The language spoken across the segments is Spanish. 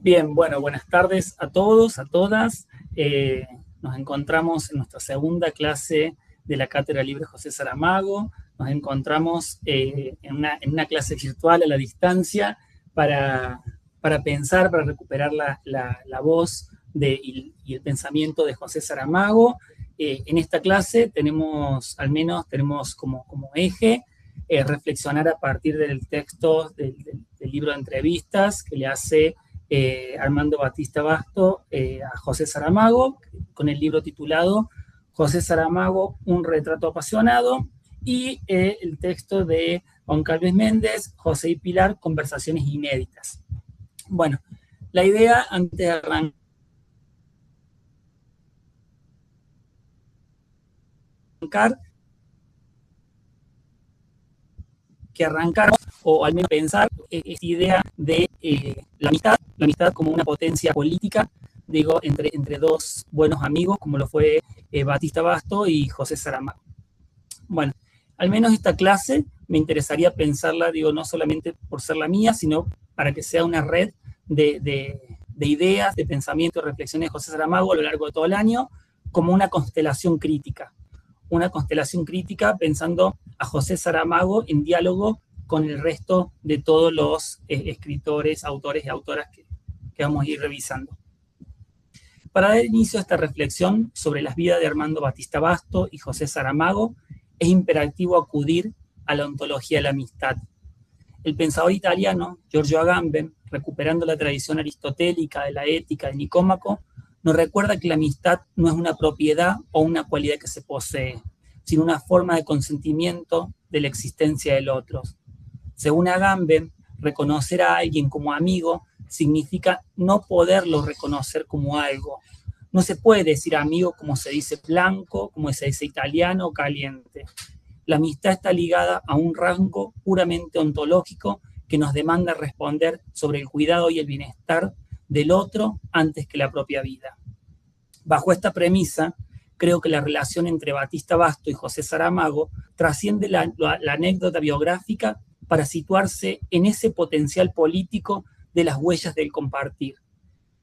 Bien, bueno, buenas tardes a todos, a todas. Nos encontramos en nuestra segunda clase de la Cátedra Libre José Saramago. Nos encontramos en una clase virtual a la distancia para pensar, para recuperar la voz y el pensamiento de José Saramago. En esta clase tenemos como eje reflexionar a partir del texto del libro de entrevistas que le hace Armando Batista Basto a José Saramago, con el libro titulado José Saramago, un retrato apasionado, y el texto de Juan Carlos Méndez, José y Pilar, conversaciones inéditas. Bueno, la idea antes de arrancar, o al menos pensar esta idea de la amistad como una potencia política, digo, entre dos buenos amigos, como lo fue Batista Basto y José Saramago. Bueno, al menos esta clase me interesaría pensarla, digo, no solamente por ser la mía, sino para que sea una red de ideas, de pensamiento, de reflexiones de José Saramago a lo largo de todo el año, como una constelación crítica pensando a José Saramago en diálogo con el resto de todos los escritores, autores y autoras que vamos a ir revisando. Para dar inicio a esta reflexión sobre las vidas de Armando Batista Basto y José Saramago, es imperativo acudir a la ontología de la amistad. El pensador italiano Giorgio Agamben, recuperando la tradición aristotélica de la ética de Nicómaco, nos recuerda que la amistad no es una propiedad o una cualidad que se posee, sino una forma de consentimiento de la existencia del otro. Según Agamben, reconocer a alguien como amigo significa no poderlo reconocer como algo. No se puede decir amigo como se dice blanco, como se dice italiano o caliente. La amistad está ligada a un rango puramente ontológico que nos demanda responder sobre el cuidado y el bienestar del otro antes que la propia vida. Bajo esta premisa, creo que la relación entre Batista Basto y José Saramago trasciende la anécdota biográfica para situarse en ese potencial político de las huellas del compartir.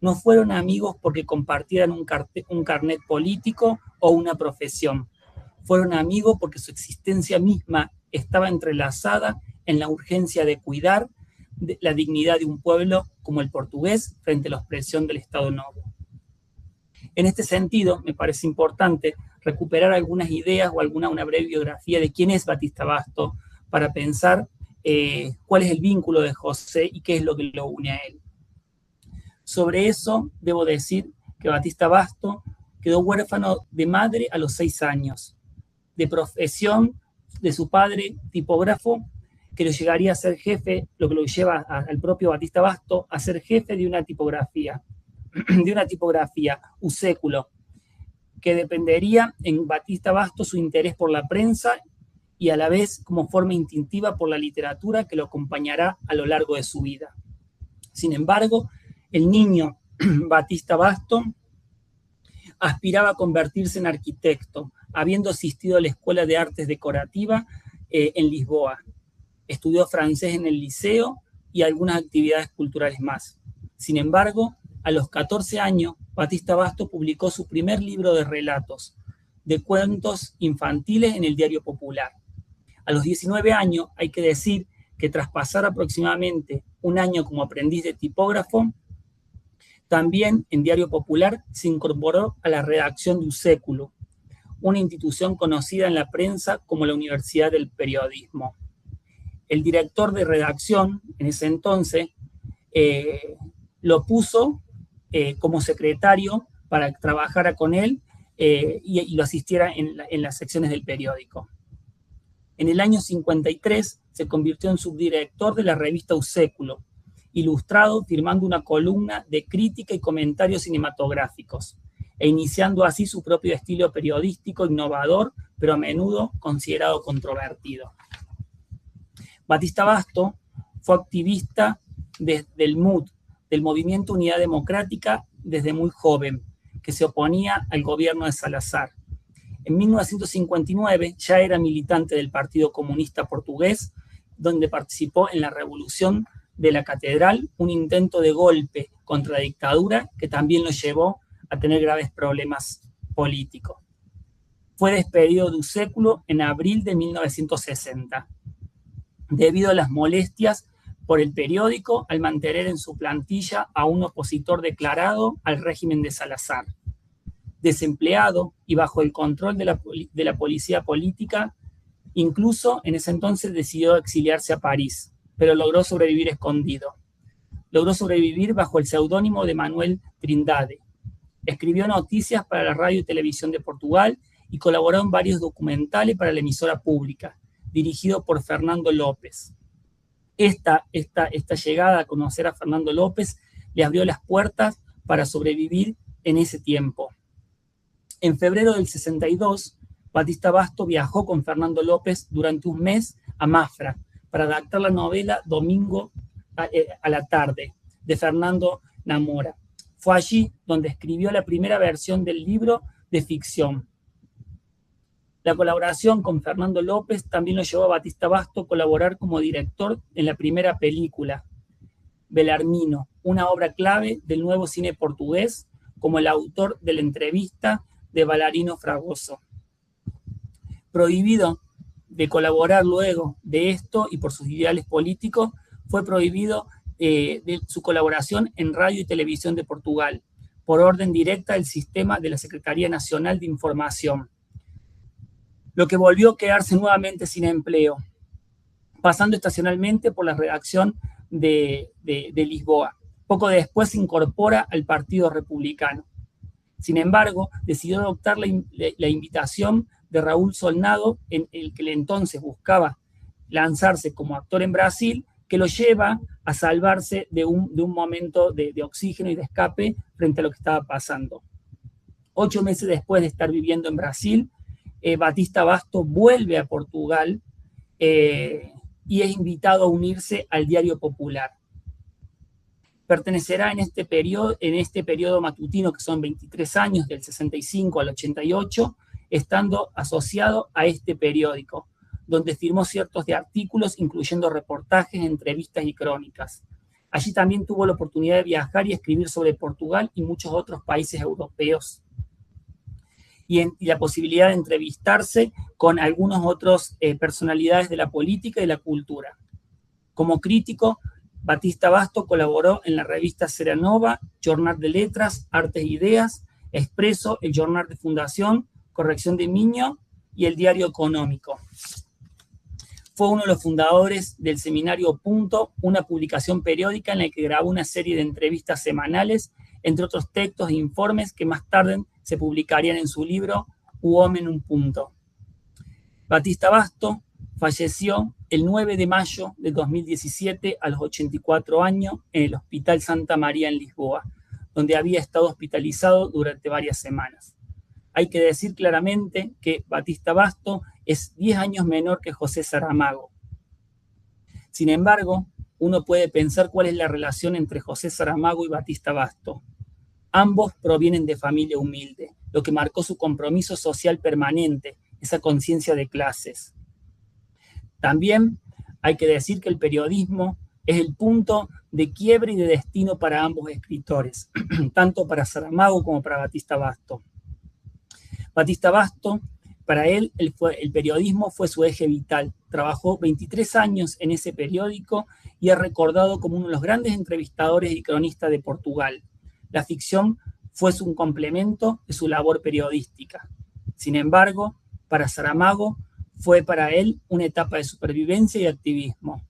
No fueron amigos porque compartieran un carnet político o una profesión. Fueron amigos porque su existencia misma estaba entrelazada en la urgencia de cuidar la dignidad de un pueblo como el portugués frente a la opresión del Estado Novo. En este sentido, me parece importante recuperar algunas ideas o una breve biografía de quién es Batista Basto para pensar cuál es el vínculo de José y qué es lo que lo une a él. Sobre eso, debo decir que Batista Basto quedó huérfano de madre a los 6 años, de profesión de su padre tipógrafo, que lo llegaría a ser jefe, lo que lo lleva al propio Batista Basto a ser jefe de una tipografía, Uséculo, que dependería en Batista Basto su interés por la prensa y a la vez como forma instintiva por la literatura que lo acompañará a lo largo de su vida. Sin embargo, el niño Batista Basto aspiraba a convertirse en arquitecto, habiendo asistido a la Escuela de Artes Decorativa en Lisboa. Estudió francés en el liceo y algunas actividades culturales más. Sin embargo, a los 14 años, Batista Basto publicó su primer libro de relatos, de cuentos infantiles en el Diario Popular. A los 19 años, hay que decir que tras pasar aproximadamente un año como aprendiz de tipógrafo, también en Diario Popular se incorporó a la redacción de Uséculo, una institución conocida en la prensa como la Universidad del Periodismo. El director de redacción, en ese entonces, lo puso como secretario para que trabajara con él y lo asistiera en las secciones del periódico. En el año 53 se convirtió en subdirector de la revista Uséculo, ilustrado firmando una columna de crítica y comentarios cinematográficos, e iniciando así su propio estilo periodístico innovador, pero a menudo considerado controvertido. Batista Basto fue activista del MUD, del Movimiento Unidad Democrática, desde muy joven, que se oponía al gobierno de Salazar. En 1959 ya era militante del Partido Comunista Portugués, donde participó en la revolución de la catedral, un intento de golpe contra la dictadura que también lo llevó a tener graves problemas políticos. Fue despedido de un século en abril de 1960, debido a las molestias por el periódico al mantener en su plantilla a un opositor declarado al régimen de Salazar. Desempleado y bajo el control de la policía política, incluso en ese entonces decidió exiliarse a París, pero logró sobrevivir escondido. Logró sobrevivir bajo el seudónimo de Manuel Trindade. Escribió noticias para la radio y televisión de Portugal y colaboró en varios documentales para la emisora pública, dirigido por Fernando López. Esta llegada a conocer a Fernando López le abrió las puertas para sobrevivir en ese tiempo. En febrero del 62, Batista Basto viajó con Fernando López durante un mes a Mafra para adaptar la novela Domingo a la tarde, de Fernando Namora. Fue allí donde escribió la primera versión del libro de ficción. La colaboración con Fernando López también lo llevó a Batista Basto a colaborar como director en la primera película, Belarmino, una obra clave del nuevo cine portugués, como el autor de la entrevista de Valarino Fragoso. Prohibido de colaborar luego de esto y por sus ideales políticos, fue prohibido de su colaboración en radio y televisión de Portugal, por orden directa del sistema de la Secretaría Nacional de Información, lo que volvió a quedarse nuevamente sin empleo, pasando estacionalmente por la redacción de Lisboa. Poco después se incorpora al Partido Republicano. Sin embargo, decidió adoptar la invitación de Raúl Solnado, en el que entonces buscaba lanzarse como actor en Brasil, que lo lleva a salvarse de un momento de oxígeno y de escape frente a lo que estaba pasando. 8 meses después de estar viviendo en Brasil, Batista Basto vuelve a Portugal y es invitado a unirse al Diario Popular. Pertenecerá en este periodo matutino, que son 23 años, del 65 al 88, estando asociado a este periódico, donde firmó ciertos de artículos, incluyendo reportajes, entrevistas y crónicas. Allí también tuvo la oportunidad de viajar y escribir sobre Portugal y muchos otros países europeos, y la posibilidad de entrevistarse con algunas otras personalidades de la política y la cultura. Como crítico, Batista Basto colaboró en la revista Seranova, Jornal de Letras, Artes e Ideas, Expreso, el Jornal de Fundación, Corrección de Miño y el Diario Económico. Fue uno de los fundadores del Seminario Punto, una publicación periódica en la que grabó una serie de entrevistas semanales, entre otros textos e informes que más tarde se publicarían en su libro U Homem num Punto. Batista Basto falleció el 9 de mayo de 2017 a los 84 años en el Hospital Santa María en Lisboa, donde había estado hospitalizado durante varias semanas. Hay que decir claramente que Batista Basto es 10 años menor que José Saramago. Sin embargo, uno puede pensar cuál es la relación entre José Saramago y Batista Basto. Ambos provienen de familia humilde, lo que marcó su compromiso social permanente, esa conciencia de clases. También hay que decir que el periodismo es el punto de quiebre y de destino para ambos escritores, tanto para Saramago como para Batista Basto. Batista Basto, para él, el periodismo fue su eje vital. Trabajó 23 años en ese periódico y es recordado como uno de los grandes entrevistadores y cronistas de Portugal. La ficción fue un complemento de su labor periodística. Sin embargo, para Saramago fue para él una etapa de supervivencia y activismo.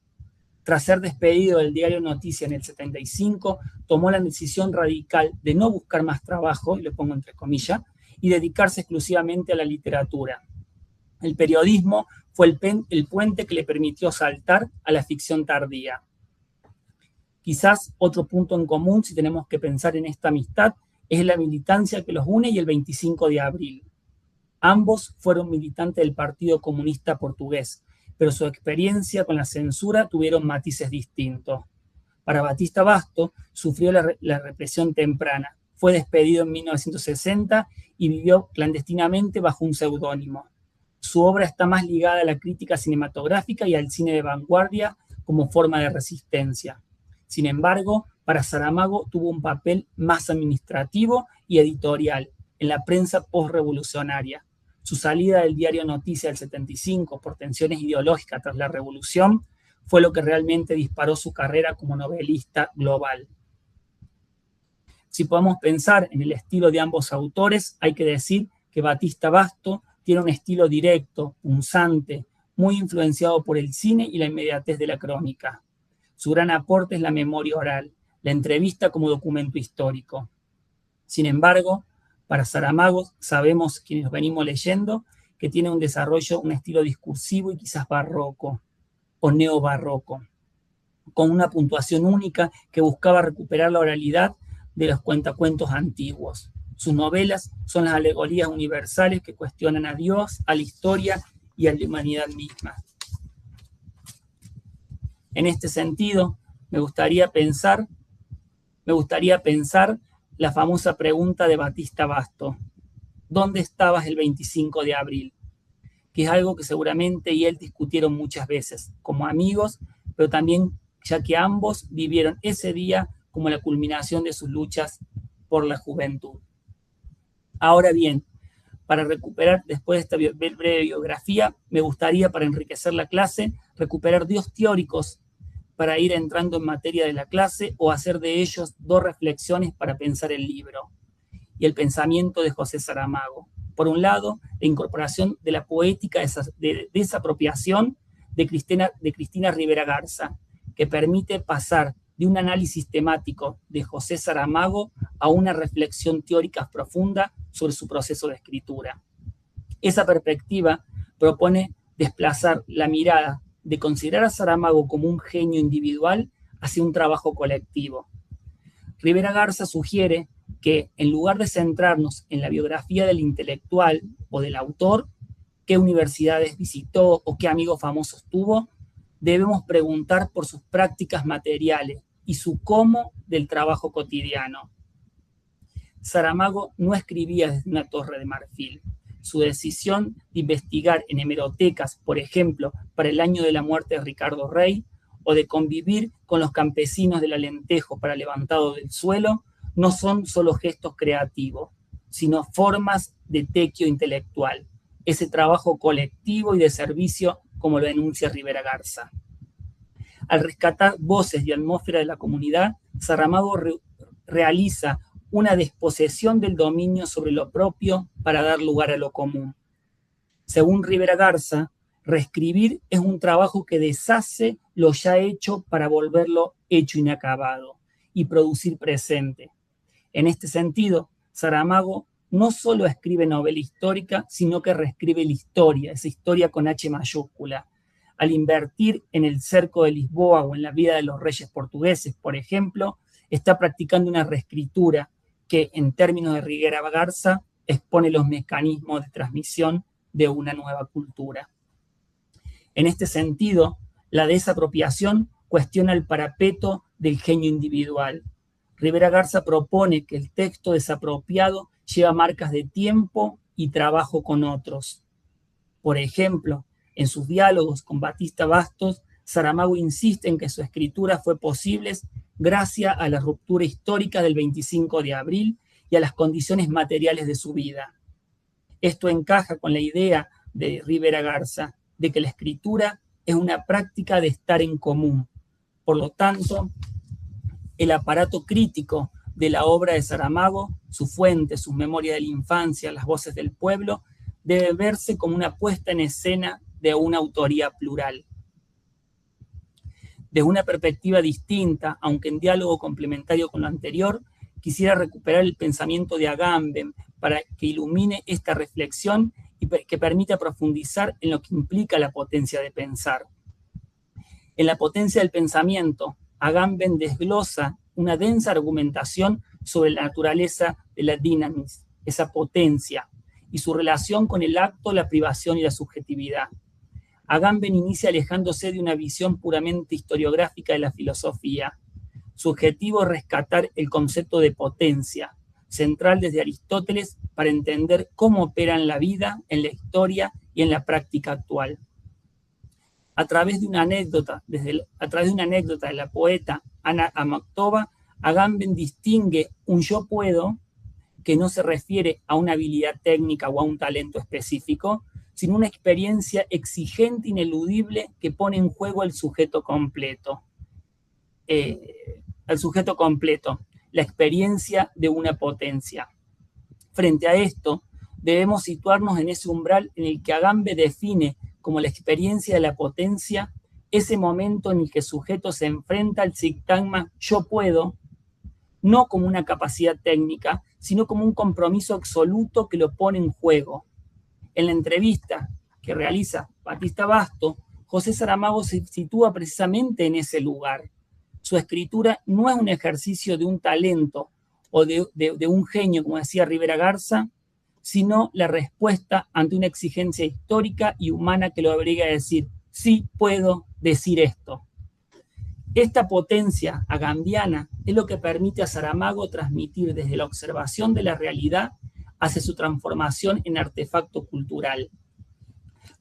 Tras ser despedido del diario Noticia en el 75, tomó la decisión radical de no buscar más trabajo, y lo pongo entre comillas, y dedicarse exclusivamente a la literatura. El periodismo fue el puente que le permitió saltar a la ficción tardía. Quizás otro punto en común, si tenemos que pensar en esta amistad, es la militancia que los une y el 25 de abril. Ambos fueron militantes del Partido Comunista Portugués, pero su experiencia con la censura tuvieron matices distintos. Para Batista Basto, sufrió la represión temprana. Fue despedido en 1960 y vivió clandestinamente bajo un seudónimo. Su obra está más ligada a la crítica cinematográfica y al cine de vanguardia como forma de resistencia. Sin embargo, para Saramago tuvo un papel más administrativo y editorial en la prensa postrevolucionaria. Su salida del diario Noticia del 75 por tensiones ideológicas tras la revolución fue lo que realmente disparó su carrera como novelista global. Si podemos pensar en el estilo de ambos autores, hay que decir que Batista Basto tiene un estilo directo, punzante, muy influenciado por el cine y la inmediatez de la crónica. Su gran aporte es la memoria oral, la entrevista como documento histórico. Sin embargo, para Saramago sabemos, quienes venimos leyendo, que tiene un desarrollo, un estilo discursivo y quizás barroco o neobarroco, con una puntuación única que buscaba recuperar la oralidad de los cuentacuentos antiguos. Sus novelas son las alegorías universales que cuestionan a Dios, a la historia y a la humanidad misma. En este sentido, me gustaría pensar la famosa pregunta de Batista Basto: ¿dónde estabas el 25 de abril? Que es algo que seguramente y él discutieron muchas veces, como amigos, pero también ya que ambos vivieron ese día como la culminación de sus luchas por la juventud. Ahora bien, para recuperar, después de esta breve biografía, me gustaría, para enriquecer la clase, recuperar 2 teóricos para ir entrando en materia de la clase o hacer de ellos 2 reflexiones para pensar el libro y el pensamiento de José Saramago. Por un lado, la incorporación de la poética de desapropiación de Cristina Rivera Garza, que permite pasar de un análisis temático de José Saramago a una reflexión teórica profunda sobre su proceso de escritura. Esa perspectiva propone desplazar la mirada de considerar a Saramago como un genio individual hacia un trabajo colectivo. Rivera Garza sugiere que, en lugar de centrarnos en la biografía del intelectual o del autor, qué universidades visitó o qué amigos famosos tuvo, debemos preguntar por sus prácticas materiales y su cómo del trabajo cotidiano. Saramago no escribía desde una torre de marfil. Su decisión de investigar en hemerotecas, por ejemplo, para el año de la muerte de Ricardo Rey, o de convivir con los campesinos del Alentejo para Levantado del Suelo, no son solo gestos creativos, sino formas de tequio intelectual, ese trabajo colectivo y de servicio como lo denuncia Rivera Garza. Al rescatar voces y atmósfera de la comunidad, Saramago realiza una desposesión del dominio sobre lo propio para dar lugar a lo común. Según Rivera Garza, reescribir es un trabajo que deshace lo ya hecho para volverlo hecho inacabado y producir presente. En este sentido, Saramago no solo escribe novela histórica, sino que reescribe la historia, esa historia con H mayúscula. Al invertir en el cerco de Lisboa o en la vida de los reyes portugueses, por ejemplo, está practicando una reescritura que, en términos de Rivera Garza, expone los mecanismos de transmisión de una nueva cultura. En este sentido, la desapropiación cuestiona el parapeto del genio individual. Rivera Garza propone que el texto desapropiado lleva marcas de tiempo y trabajo con otros. Por ejemplo, en sus diálogos con Batista Bastos, Saramago insiste en que su escritura fue posible gracias a la ruptura histórica del 25 de abril y a las condiciones materiales de su vida. Esto encaja con la idea de Rivera Garza de que la escritura es una práctica de estar en común. Por lo tanto, el aparato crítico de la obra de Saramago, su fuente, sus memorias de la infancia, las voces del pueblo, debe verse como una puesta en escena de una autoría plural. Desde una perspectiva distinta, aunque en diálogo complementario con lo anterior, quisiera recuperar el pensamiento de Agamben para que ilumine esta reflexión y que permita profundizar en lo que implica la potencia de pensar. En la potencia del pensamiento, Agamben desglosa una densa argumentación sobre la naturaleza de la dynamis, esa potencia, y su relación con el acto, la privación y la subjetividad. Agamben inicia alejándose de una visión puramente historiográfica de la filosofía. Su objetivo es rescatar el concepto de potencia, central desde Aristóteles, para entender cómo opera en la vida, en la historia y en la práctica actual. A través de una anécdota, de la poeta Ana Akhmatova, Agamben distingue un yo puedo que no se refiere a una habilidad técnica o a un talento específico, sino una experiencia exigente, ineludible, que pone en juego al sujeto completo. La experiencia de una potencia. Frente a esto, debemos situarnos en ese umbral en el que Agamben define como la experiencia de la potencia ese momento en el que el sujeto se enfrenta al sintagma yo puedo, no como una capacidad técnica, sino como un compromiso absoluto que lo pone en juego. En la entrevista que realiza Batista Basto, José Saramago se sitúa precisamente en ese lugar. Su escritura no es un ejercicio de un talento o de un genio, como decía Rivera Garza, sino la respuesta ante una exigencia histórica y humana que lo obliga a decir, sí puedo decir esto. Esta potencia agambiana es lo que permite a Saramago transmitir desde la observación de la realidad hacia su transformación en artefacto cultural.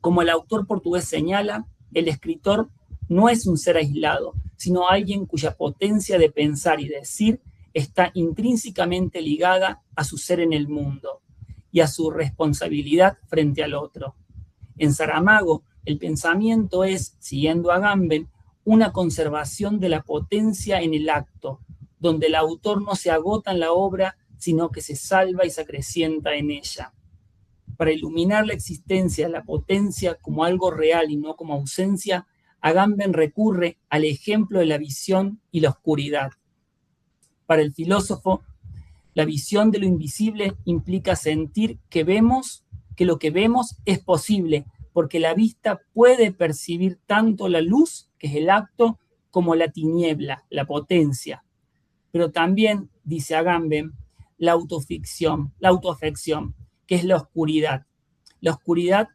Como el autor portugués señala, el escritor no es un ser aislado, sino alguien cuya potencia de pensar y decir está intrínsecamente ligada a su ser en el mundo y a su responsabilidad frente al otro. En Saramago, el pensamiento es, siguiendo a Agamben, una conservación de la potencia en el acto, donde el autor no se agota en la obra, sino que se salva y se acrecienta en ella. Para iluminar la existencia de la potencia como algo real y no como ausencia, Agamben recurre al ejemplo de la visión y la oscuridad. Para el filósofo, la visión de lo invisible implica sentir que lo que vemos es posible, porque la vista puede percibir tanto la luz, que es el acto, como la tiniebla, la potencia. Pero también, dice Agamben, la autoafección, que es la oscuridad. La oscuridad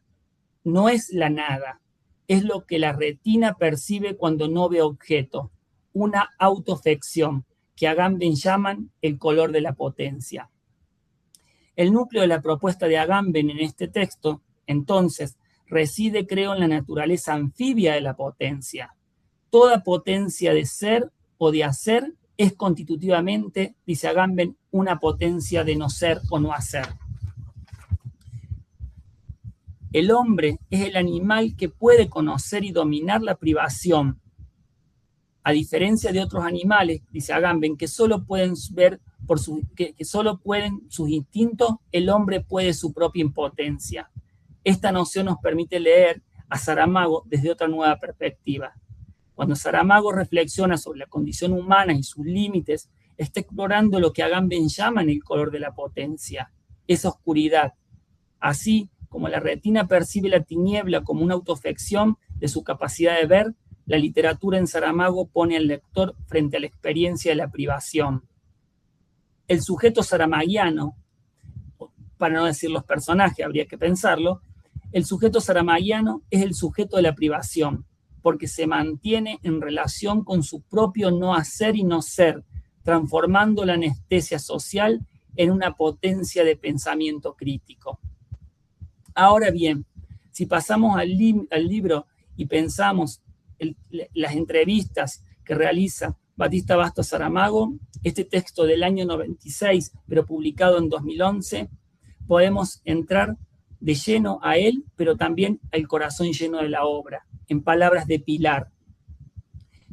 no es la nada, es lo que la retina percibe cuando no ve objeto, una autoafección, que Agamben llaman el color de la potencia. El núcleo de la propuesta de Agamben en este texto, entonces, reside, creo, en la naturaleza anfibia de la potencia. Toda potencia de ser o de hacer es constitutivamente, dice Agamben, una potencia de no ser o no hacer. El hombre es el animal que puede conocer y dominar la privación. A diferencia de otros animales, dice Agamben, que solo pueden ver que solo pueden sus instintos, el hombre puede su propia impotencia. Esta noción nos permite leer a Saramago desde otra nueva perspectiva. Cuando Saramago reflexiona sobre la condición humana y sus límites, está explorando lo que Agamben llama en el color de la potencia, esa oscuridad. Así como la retina percibe la tiniebla como una autoafección de su capacidad de ver, la literatura en Saramago pone al lector frente a la experiencia de la privación. El sujeto saramaguiano, para no decir los personajes, habría que pensarlo, el sujeto saramaguiano es el sujeto de la privación, porque se mantiene en relación con su propio no hacer y no ser, transformando la anestesia social en una potencia de pensamiento crítico. Ahora bien, si pasamos al libro y pensamos las entrevistas que realiza Batista Basto Saramago, este texto del año 96, pero publicado en 2011, podemos entrar de lleno a él, pero también al corazón lleno de la obra, en palabras de Pilar.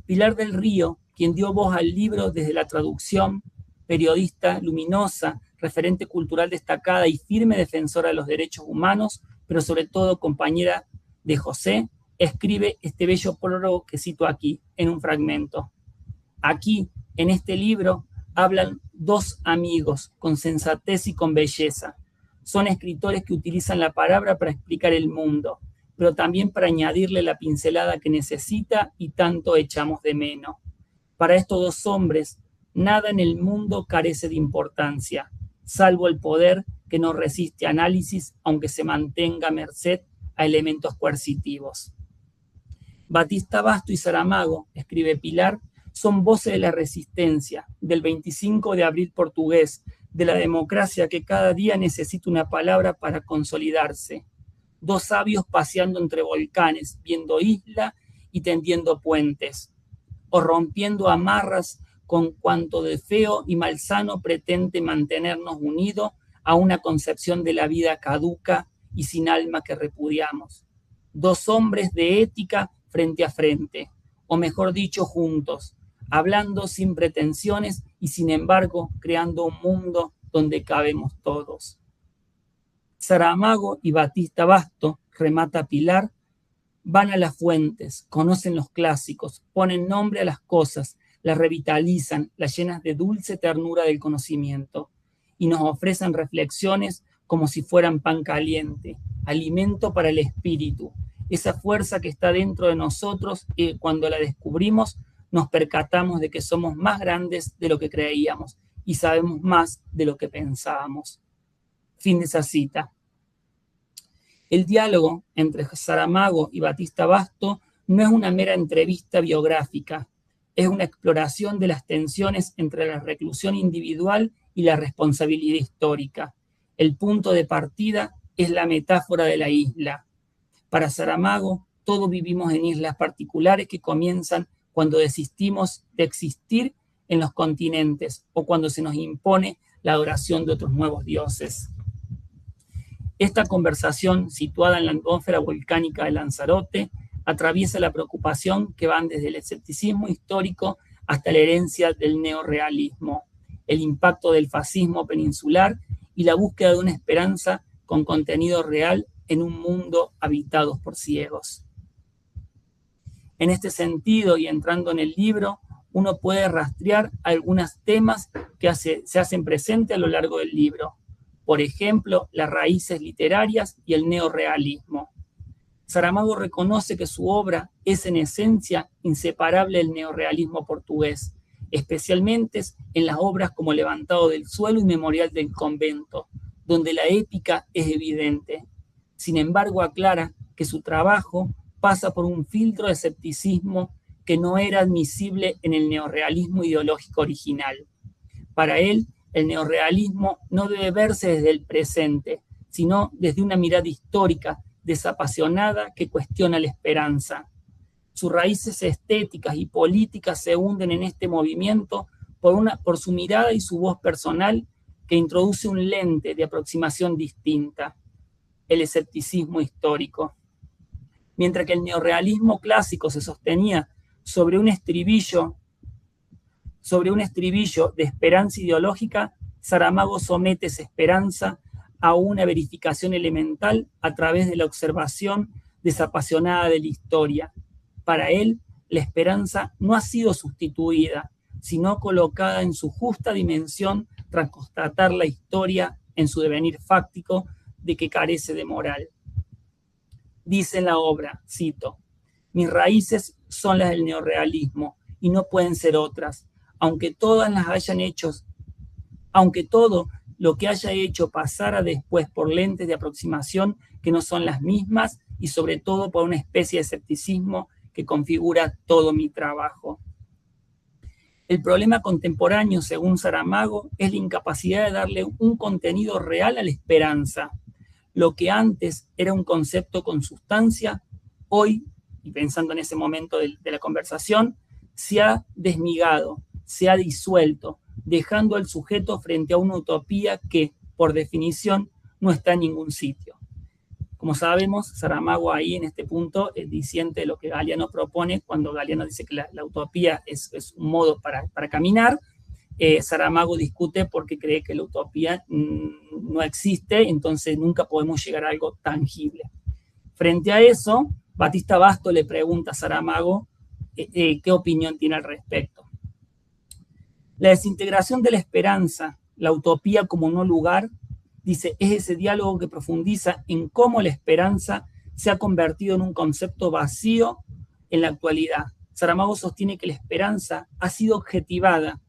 Pilar del Río, quien dio voz al libro desde la traducción, periodista luminosa, referente cultural destacada y firme defensora de los derechos humanos, pero sobre todo compañera de José, escribe este bello prólogo que cito aquí, en un fragmento. Aquí, en este libro, hablan dos amigos, con sensatez y con belleza. Son escritores que utilizan la palabra para explicar el mundo, pero también para añadirle la pincelada que necesita y tanto echamos de menos. Para estos dos hombres, nada en el mundo carece de importancia, salvo el poder que no resiste análisis, aunque se mantenga a merced a elementos coercitivos. Batista Basto y Saramago, escribe Pilar, son voces de la resistencia, del 25 de abril portugués, de la democracia que cada día necesita una palabra para consolidarse. dos sabios paseando entre volcanes, viendo isla y tendiendo puentes, o rompiendo amarras con cuanto de feo y malsano pretende mantenernos unidos a una concepción de la vida caduca y sin alma que repudiamos. Dos hombres de ética frente a frente, o mejor dicho, juntos, hablando sin pretensiones y sin embargo creando un mundo donde cabemos todos. Saramago y Batista Basto, remata Pilar, van a las fuentes, conocen los clásicos, ponen nombre a las cosas, las revitalizan, las llenas de dulce ternura del conocimiento y nos ofrecen reflexiones como si fueran pan caliente, alimento para el espíritu, esa fuerza que está dentro de nosotros y cuando la descubrimos nos percatamos de que somos más grandes de lo que creíamos y sabemos más de lo que pensábamos. Fin de esa cita. El diálogo entre Saramago y Batista Basto no es una mera entrevista biográfica, es una exploración de las tensiones entre la reclusión individual y la responsabilidad histórica. El punto de partida es la metáfora de la isla. Para Saramago, todos vivimos en islas particulares que comienzan cuando desistimos de existir en los continentes o cuando se nos impone la adoración de otros nuevos dioses. Esta conversación, situada en la atmósfera volcánica de Lanzarote, atraviesa la preocupación que van desde el escepticismo histórico hasta la herencia del neorrealismo, el impacto del fascismo peninsular y la búsqueda de una esperanza con contenido real en un mundo habitado por ciegos. En este sentido, y entrando en el libro, uno puede rastrear algunos temas que se hacen presentes a lo largo del libro. Por ejemplo, las raíces literarias y el neorrealismo. Saramago reconoce que su obra es en esencia inseparable del neorrealismo portugués, especialmente en las obras como Levantado del suelo y Memorial del convento, donde la épica es evidente. Sin embargo, aclara que su trabajo pasa por un filtro de escepticismo que no era admisible en el neorrealismo ideológico original. Para él, el neorrealismo no debe verse desde el presente, sino desde una mirada histórica, desapasionada, que cuestiona la esperanza. Sus raíces estéticas y políticas se hunden en este movimiento por su mirada y su voz personal, que introduce un lente de aproximación distinta, el escepticismo histórico. Mientras que el neorrealismo clásico se sostenía sobre un estribillo de esperanza ideológica, Saramago somete esa esperanza a una verificación elemental a través de la observación desapasionada de la historia. Para él, la esperanza no ha sido sustituida, sino colocada en su justa dimensión tras constatar la historia en su devenir fáctico de que carece de moral. Dice en la obra, cito, mis raíces son las del neorrealismo y no pueden ser otras, aunque todo lo que haya hecho pasara después por lentes de aproximación que no son las mismas y sobre todo por una especie de escepticismo que configura todo mi trabajo. El problema contemporáneo, según Saramago, es la incapacidad de darle un contenido real a la esperanza. Lo que antes era un concepto con sustancia, hoy, y pensando en ese momento de la conversación, se ha desmigado, se ha disuelto, dejando al sujeto frente a una utopía que, por definición, no está en ningún sitio. Como sabemos, Saramago ahí en este punto disiente lo que Galeano propone cuando Galeano dice que la utopía es un modo para caminar. Saramago discute porque cree que la utopía no existe, entonces nunca podemos llegar a algo tangible. Frente a eso, Batista Basto le pregunta a Saramago qué opinión tiene al respecto. La desintegración de la esperanza, la utopía como no lugar, dice, es ese diálogo que profundiza en cómo la esperanza se ha convertido en un concepto vacío en la actualidad. Saramago sostiene que la esperanza ha sido objetivada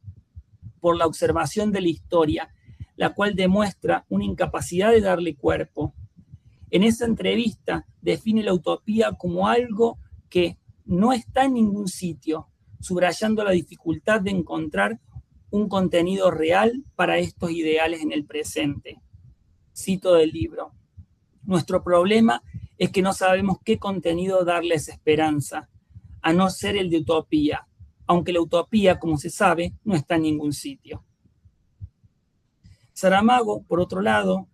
por la observación de la historia, la cual demuestra una incapacidad de darle cuerpo. En esa entrevista define la utopía como algo que no está en ningún sitio, subrayando la dificultad de encontrar un contenido real para estos ideales en el presente. Cito del libro. Nuestro problema es que no sabemos qué contenido darles esperanza, a no ser el de utopía, aunque la utopía, como se sabe, no está en ningún sitio. Saramago, por otro lado,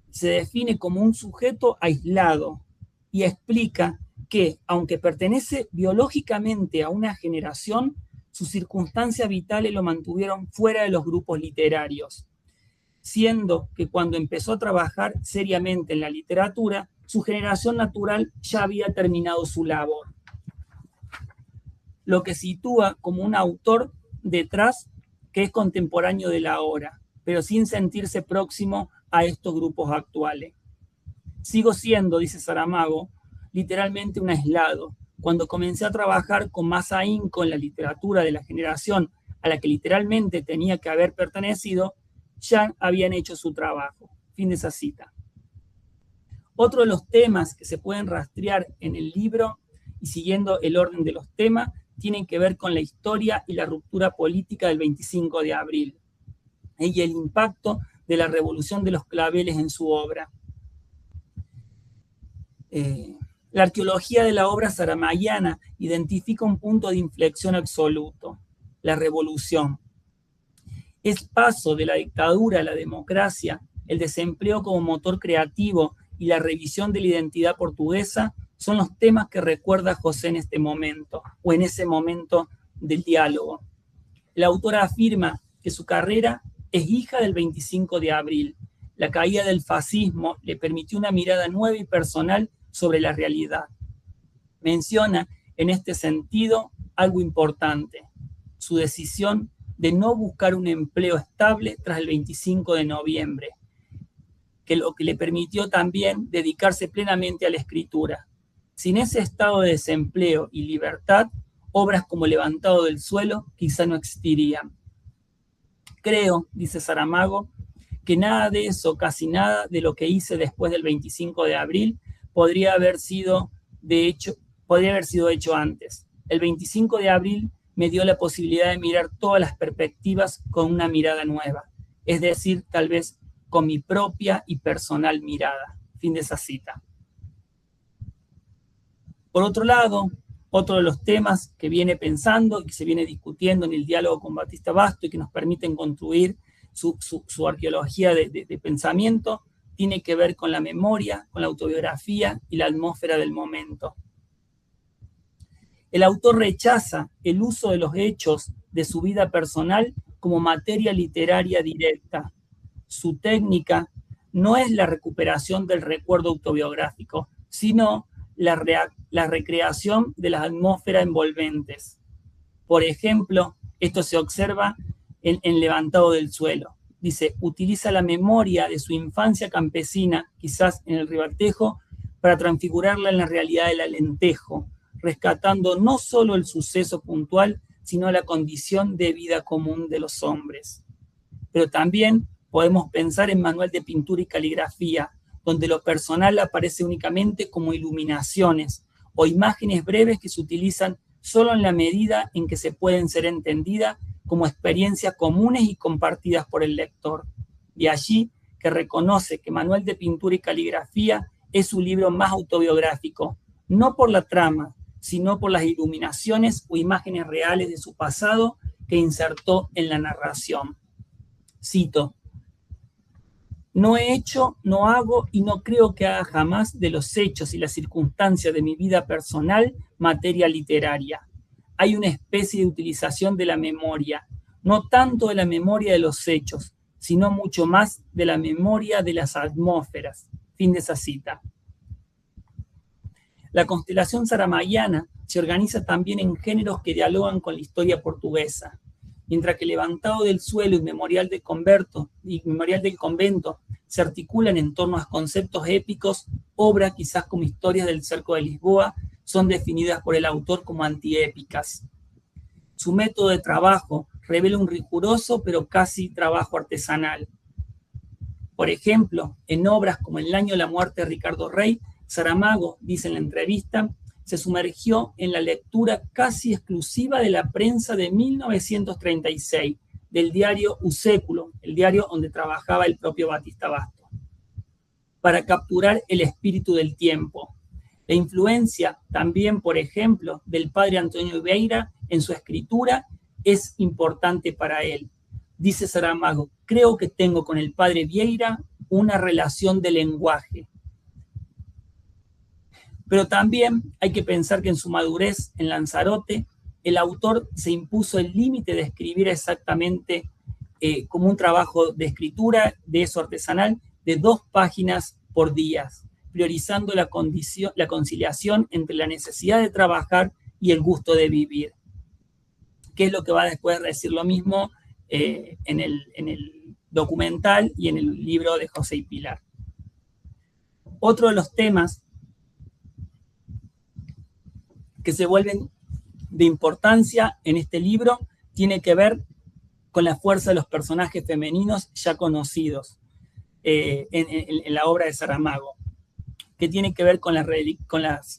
se define como un sujeto aislado y explica que, aunque pertenece biológicamente a una generación, sus circunstancias vitales lo mantuvieron fuera de los grupos literarios, siendo que cuando empezó a trabajar seriamente en la literatura, su generación natural ya había terminado su labor, lo que sitúa como un autor detrás que es contemporáneo de la hora, pero sin sentirse próximo a estos grupos actuales. Sigo siendo, dice Saramago, literalmente un aislado. Cuando comencé a trabajar con más ahínco en la literatura de la generación a la que literalmente tenía que haber pertenecido, ya habían hecho su trabajo. Fin de esa cita. Otro de los temas que se pueden rastrear en el libro, y siguiendo el orden de los temas, tienen que ver con la historia y la ruptura política del 25 de abril y el impacto de la revolución de los claveles en su obra. La arqueología de la obra saramaguiana identifica un punto de inflexión absoluto, la revolución. Es paso de la dictadura a la democracia, el desempleo como motor creativo y la revisión de la identidad portuguesa son los temas que recuerda José en este momento, o en ese momento del diálogo. El autor afirma que su carrera es hija del 25 de abril. La caída del fascismo le permitió una mirada nueva y personal sobre la realidad. Menciona en este sentido algo importante, su decisión de no buscar un empleo estable tras el 25 de noviembre, que lo que le permitió también dedicarse plenamente a la escritura. Sin ese estado de desempleo y libertad, obras como Levantado del suelo quizá no existirían. Creo, dice Saramago, que nada de eso, casi nada de lo que hice después del 25 de abril podría haber sido hecho antes. El 25 de abril me dio la posibilidad de mirar todas las perspectivas con una mirada nueva, es decir, tal vez con mi propia y personal mirada. Fin de esa cita. Por otro lado, otro de los temas que viene pensando y que se viene discutiendo en el diálogo con Batista Basto y que nos permiten construir su arqueología de pensamiento tiene que ver con la memoria, con la autobiografía y la atmósfera del momento. El autor rechaza el uso de los hechos de su vida personal como materia literaria directa. Su técnica no es la recuperación del recuerdo autobiográfico, sino la recreación de las atmósferas envolventes. Por ejemplo, esto se observa en Levantado del suelo. Dice, utiliza la memoria de su infancia campesina, quizás en el Ribatejo, para transfigurarla en la realidad del Alentejo, rescatando no solo el suceso puntual, sino la condición de vida común de los hombres. Pero también podemos pensar en manual de pintura y caligrafía, donde lo personal aparece únicamente como iluminaciones o imágenes breves que se utilizan solo en la medida en que se pueden ser entendidas como experiencias comunes y compartidas por el lector. De allí que reconoce que Manual de Pintura y Caligrafía es su libro más autobiográfico, no por la trama, sino por las iluminaciones o imágenes reales de su pasado que insertó en la narración. Cito, no he hecho, no hago y no creo que haga jamás de los hechos y las circunstancias de mi vida personal materia literaria. Hay una especie de utilización de la memoria, no tanto de la memoria de los hechos, sino mucho más de la memoria de las atmósferas. Fin de esa cita. La constelación saramaguiana se organiza también en géneros que dialogan con la historia portuguesa. Mientras que Levantado del suelo y Memorial del convento se articulan en torno a conceptos épicos, obras quizás como Historias del cerco de Lisboa son definidas por el autor como antiépicas. Su método de trabajo revela un riguroso pero casi trabajo artesanal. Por ejemplo, en obras como El año de la muerte de Ricardo Rey, Saramago, dice en la entrevista, se sumergió en la lectura casi exclusiva de la prensa de 1936, del diario O Século, el diario donde trabajaba el propio Batista Basto, para capturar el espíritu del tiempo. La influencia también, por ejemplo, del padre Antonio Vieira en su escritura es importante para él. Dice Saramago, creo que tengo con el padre Vieira una relación de lenguaje. Pero también hay que pensar que en su madurez en Lanzarote, el autor se impuso el límite de escribir exactamente como un trabajo de escritura, de eso artesanal, de 2 páginas por día, priorizando la conciliación entre la necesidad de trabajar y el gusto de vivir. ¿Qué es lo que va después a decir lo mismo en el documental y en el libro de José y Pilar? Otro de los temas que se vuelven de importancia en este libro tiene que ver con la fuerza de los personajes femeninos ya conocidos en la obra de Saramago, que tiene que ver con la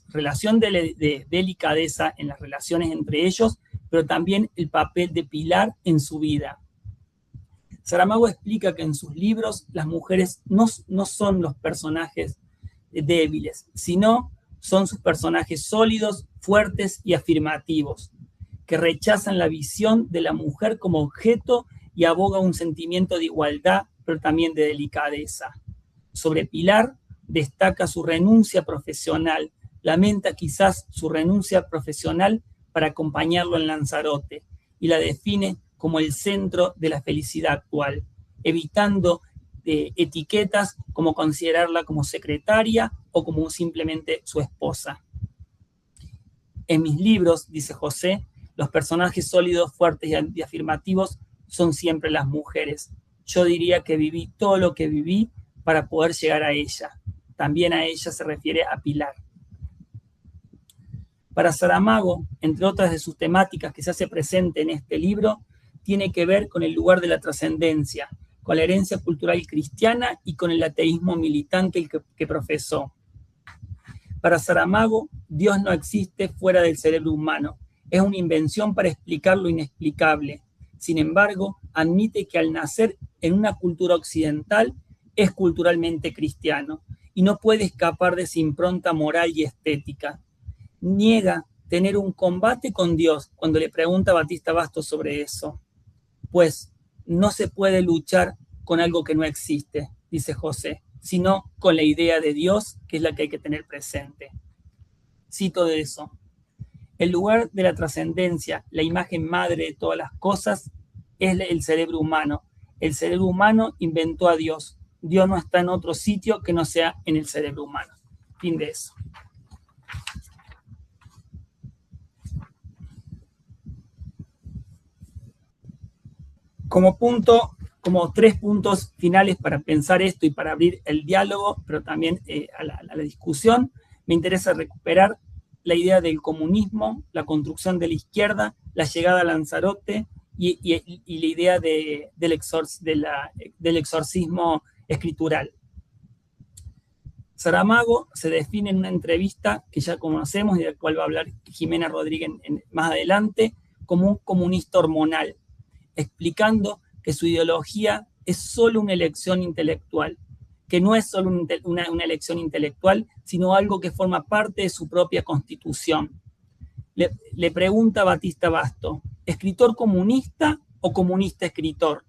relación de delicadeza en las relaciones entre ellos, pero también el papel de Pilar en su vida. Saramago explica que en sus libros las mujeres no son los personajes débiles, sino son sus personajes sólidos, fuertes y afirmativos, que rechazan la visión de la mujer como objeto y aboga un sentimiento de igualdad, pero también de delicadeza. Sobre Pilar destaca su renuncia profesional, lamenta quizás su renuncia profesional para acompañarlo en Lanzarote y la define como el centro de la felicidad actual, evitando etiquetas como considerarla como secretaria o como simplemente su esposa. En mis libros, dice José, los personajes sólidos, fuertes y afirmativos son siempre las mujeres. Yo diría que viví todo lo que viví para poder llegar a ella. También a ella se refiere a Pilar. Para Saramago, entre otras de sus temáticas que se hace presente en este libro, tiene que ver con el lugar de la trascendencia, con la herencia cultural cristiana y con el ateísmo militante que profesó. Para Saramago, Dios no existe fuera del cerebro humano. Es una invención para explicar lo inexplicable. Sin embargo, admite que al nacer en una cultura occidental es culturalmente cristiano y no puede escapar de esa impronta moral y estética. Niega tener un combate con Dios cuando le pregunta a Batista Bastos sobre eso. Pues no se puede luchar con algo que no existe, dice José, sino con la idea de Dios, que es la que hay que tener presente. Cito de eso. El lugar de la trascendencia, la imagen madre de todas las cosas, es el cerebro humano. El cerebro humano inventó a Dios. Dios no está en otro sitio que no sea en el cerebro humano. Fin de eso. Como 3 puntos finales para pensar esto y para abrir el diálogo, pero también a la discusión, me interesa recuperar la idea del comunismo, la construcción de la izquierda, la llegada a Lanzarote y la idea del exorcismo escritural. Saramago se define en una entrevista que ya conocemos y de la cual va a hablar Jimena Rodríguez más adelante, como un comunista hormonal, explicando que su ideología es solo una elección intelectual, que no es solo una elección intelectual, sino algo que forma parte de su propia constitución. Le pregunta Batista Bastos, ¿escritor comunista o comunista escritor?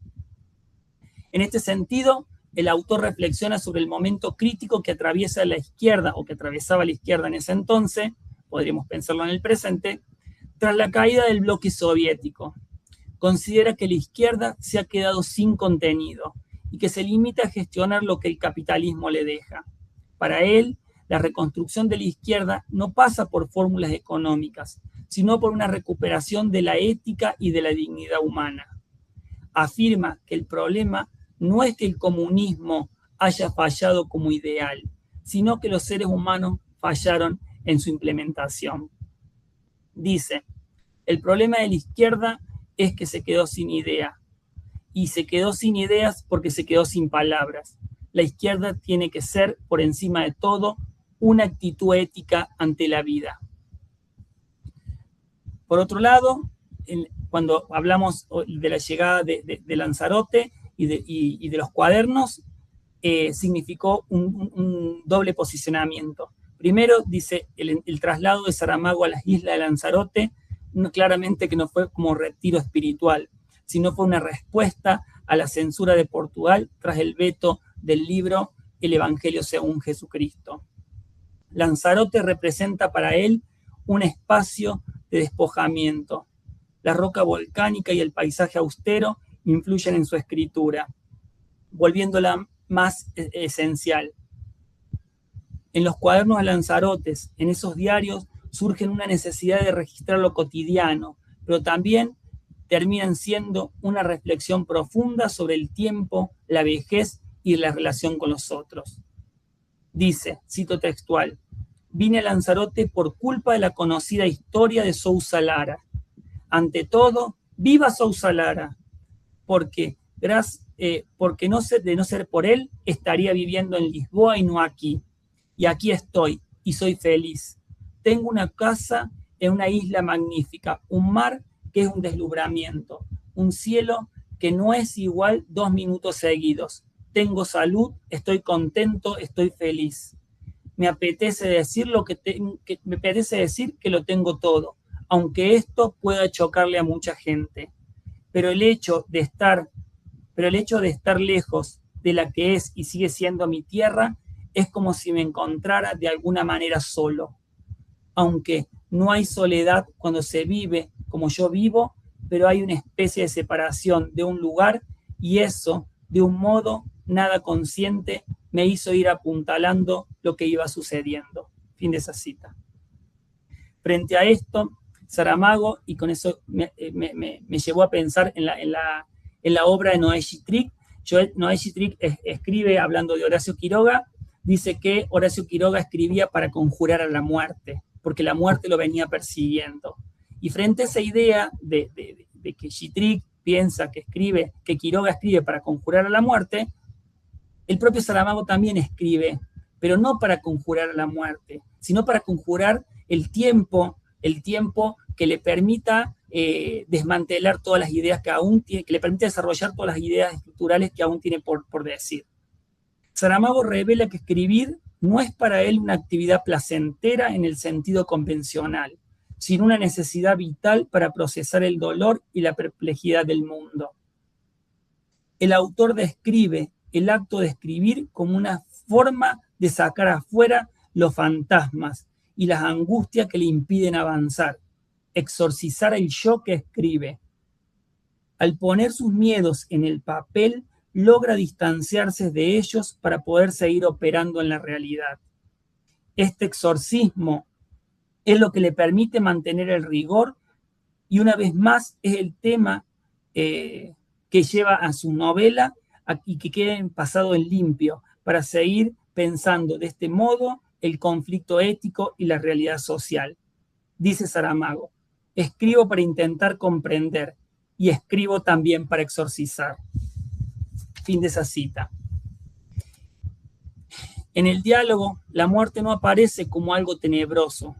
En este sentido, el autor reflexiona sobre el momento crítico que atraviesa la izquierda, o que atravesaba la izquierda en ese entonces, podríamos pensarlo en el presente, tras la caída del bloque soviético. Considera que la izquierda se ha quedado sin contenido y que se limita a gestionar lo que el capitalismo le deja. Para él, la reconstrucción de la izquierda no pasa por fórmulas económicas, sino por una recuperación de la ética y de la dignidad humana. Afirma que el problema no es que el comunismo haya fallado como ideal, sino que los seres humanos fallaron en su implementación. Dice, el problema de la izquierda es que se quedó sin idea, y se quedó sin ideas porque se quedó sin palabras. La izquierda tiene que ser, por encima de todo, una actitud ética ante la vida. Por otro lado, cuando hablamos de la llegada de Lanzarote y de los cuadernos, significó un doble posicionamiento. Primero, dice, el traslado de Saramago a las islas de Lanzarote, claramente que no fue como retiro espiritual, sino fue una respuesta a la censura de Portugal tras el veto del libro El Evangelio según Jesucristo. Lanzarote representa para él un espacio de despojamiento. La roca volcánica y el paisaje austero influyen en su escritura, volviéndola más esencial. En los cuadernos de Lanzarote, en esos diarios, surgen una necesidad de registrar lo cotidiano, pero también terminan siendo una reflexión profunda sobre el tiempo, la vejez y la relación con los otros. Dice, cito textual, vine a Lanzarote por culpa de la conocida historia de Sousa Lara. Ante todo, viva Sousa Lara, porque de no ser por él, estaría viviendo en Lisboa y no aquí. Y aquí estoy, y soy feliz. Tengo una casa en una isla magnífica, un mar que es un deslumbramiento, un cielo que no es igual 2 minutos seguidos. Tengo salud, estoy contento, estoy feliz. Me apetece decir que lo tengo todo, aunque esto pueda chocarle a mucha gente. Pero el hecho de estar lejos de la que es y sigue siendo mi tierra es como si me encontrara de alguna manera solo. Aunque no hay soledad cuando se vive como yo vivo, pero hay una especie de separación de un lugar y eso, de un modo nada consciente, me hizo ir apuntalando lo que iba sucediendo. Fin de esa cita. Frente a esto, Saramago, y con eso me llevó a pensar en la obra de Noé Gittrick. Noé Gittrick escribe, hablando de Horacio Quiroga, dice que Horacio Quiroga escribía para conjurar a la muerte, porque la muerte lo venía persiguiendo. Y frente a esa idea de que Gittrick piensa que Quiroga escribe para conjurar a la muerte, el propio Saramago también escribe, pero no para conjurar a la muerte, sino para conjurar el tiempo que le permita desmantelar todas las ideas que aún tiene, que le permita desarrollar todas las ideas estructurales que aún tiene por decir. Saramago revela que escribir no es para él una actividad placentera en el sentido convencional, sino una necesidad vital para procesar el dolor y la perplejidad del mundo. El autor describe el acto de escribir como una forma de sacar afuera los fantasmas y las angustias que le impiden avanzar, exorcizar el yo que escribe. Al poner sus miedos en el papel, logra distanciarse de ellos para poder seguir operando en la realidad. Este exorcismo es lo que le permite mantener el rigor y una vez más es el tema que lleva a su novela y que quede pasado en limpio para seguir pensando de este modo el conflicto ético y la realidad social. Dice Saramago, escribo para intentar comprender y escribo también para exorcizar. Fin de esa cita. En el diálogo, la muerte no aparece como algo tenebroso,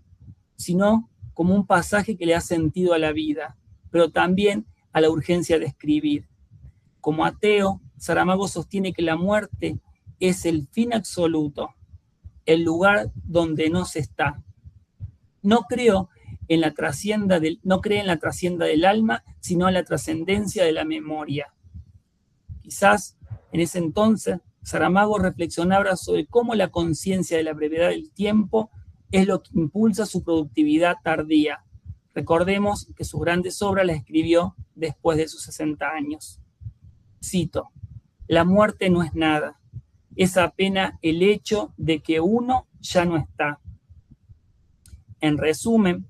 sino como un pasaje que le da sentido a la vida, pero también a la urgencia de escribir. Como ateo, Saramago sostiene que la muerte es el fin absoluto, el lugar donde no se está. No cree en la trascienda del alma, sino en la trascendencia de la memoria. Quizás en ese entonces Saramago reflexionaba sobre cómo la conciencia de la brevedad del tiempo es lo que impulsa su productividad tardía. Recordemos que sus grandes obras las escribió después de sus 60 años. Cito, la muerte no es nada, es apenas el hecho de que uno ya no está. En resumen,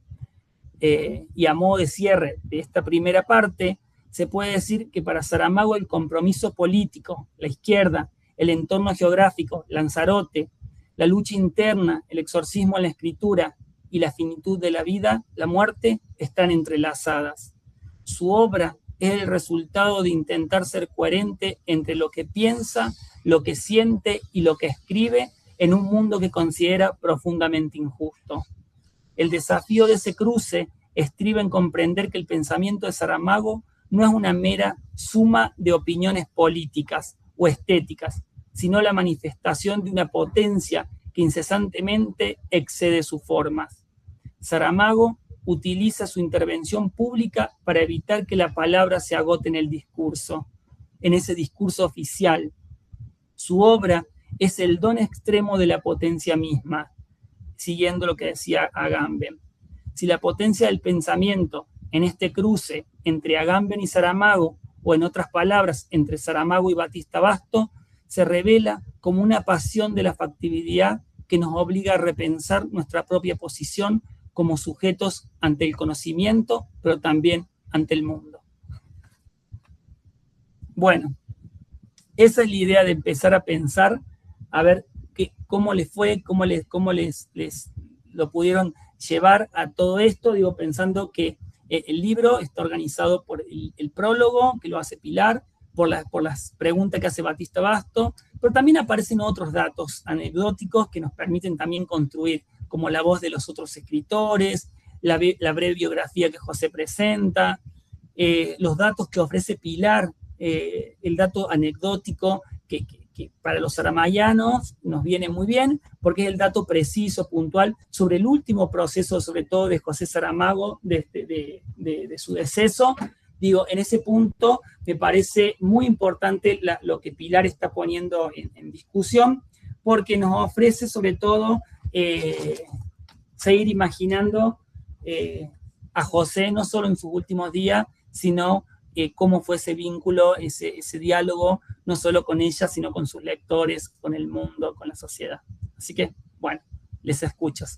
y a modo de cierre de esta primera parte, se puede decir que para Saramago el compromiso político, la izquierda, el entorno geográfico, Lanzarote, la lucha interna, el exorcismo en la escritura y la finitud de la vida, la muerte, están entrelazadas. Su obra es el resultado de intentar ser coherente entre lo que piensa, lo que siente y lo que escribe en un mundo que considera profundamente injusto. El desafío de ese cruce estriba en comprender que el pensamiento de Saramago no es una mera suma de opiniones políticas o estéticas, sino la manifestación de una potencia que incesantemente excede sus formas. Saramago utiliza su intervención pública para evitar que la palabra se agote en el discurso, en ese discurso oficial. Su obra es el don extremo de la potencia misma, siguiendo lo que decía Agamben. Si la potencia del pensamiento en este cruce entre Agamben y Saramago, o en otras palabras, entre Saramago y Batista Basto, se revela como una pasión de la factibilidad que nos obliga a repensar nuestra propia posición como sujetos ante el conocimiento, pero también ante el mundo. Bueno, esa es la idea de empezar a pensar, a ver cómo les fue, cómo les lo pudieron llevar a todo esto, digo, pensando que el libro está organizado por el prólogo, que lo hace Pilar, por las preguntas que hace Batista Basto, pero también aparecen otros datos anecdóticos que nos permiten también construir, como la voz de los otros escritores, la breve biografía que José presenta, los datos que ofrece Pilar, el dato anecdótico que para los saramayanos nos viene muy bien, porque es el dato preciso, puntual, sobre el último proceso, sobre todo de José Saramago, de su deceso. Digo, en ese punto me parece muy importante lo que Pilar está poniendo en discusión, porque nos ofrece sobre todo seguir imaginando a José no solo en sus últimos días, sino cómo fue ese vínculo, ese diálogo, no solo con ella, sino con sus lectores, con el mundo, con la sociedad. Así que, bueno, les escuchas.